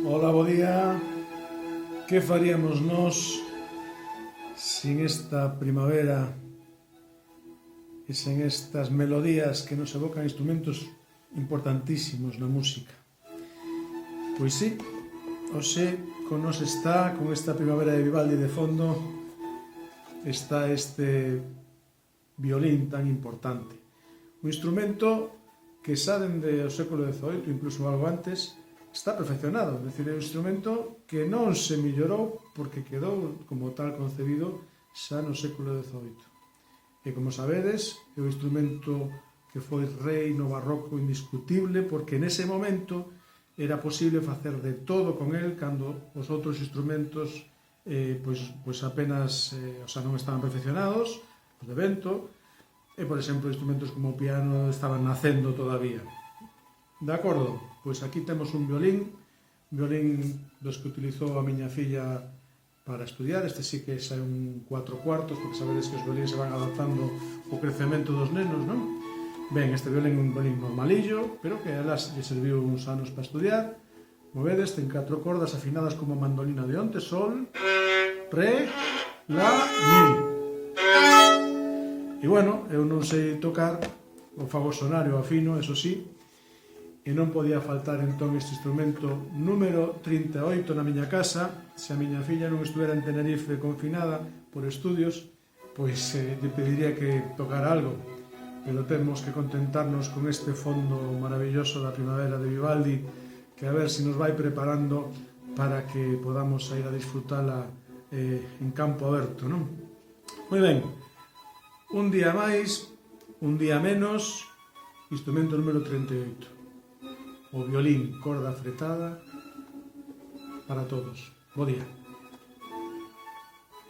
Ola, bo día. Que faríamos nós sin esta primavera e sen estas melodías que nos evocan instrumentos importantísimos na música? Pois sí, hoxe con nos está, con esta primavera de Vivaldi de fondo, está este violín tan importante. Un instrumento que xa dende o século XVIII, incluso algo antes, está perfeccionado, é dicir, é un instrumento que non se mellorou porque quedou como tal concebido xa no século XVIII. E como sabedes, é un instrumento que foi rei no barroco indiscutible porque nese momento era posible facer de todo con el cando os outros instrumentos pois apenas non estaban perfeccionados, os de vento, e por exemplo instrumentos como o piano estaban nacendo todavía. De acordo? Pois aquí temos un violín dos que utilizou a miña filla para estudiar. Este sí que é un 4 cuartos, porque sabedes que os violíns se van adaptando ao crecemento dos nenos, non? Ben, este violín é un violín normalillo, pero que a elas lle serviu uns anos para estudiar. Como vedes, ten 4 cordas afinadas como mandolina de onte: sol, re, la, mi. E bueno, eu non sei tocar, o fago sonar e o afino, eso sí, e non podía faltar entón este instrumento número 38 na miña casa. Se a miña filla non estuvera en Tenerife confinada por estudios, pois lle pediría que tocara algo, pero temos que contentarnos con este fondo maravilloso da primavera de Vivaldi, que a ver se nos vai preparando para que podamos ir a disfrutala en campo aberto, non? Moi ben, un día máis, un día menos, instrumento número 38. O violín, corda fretada para todos. Bo día.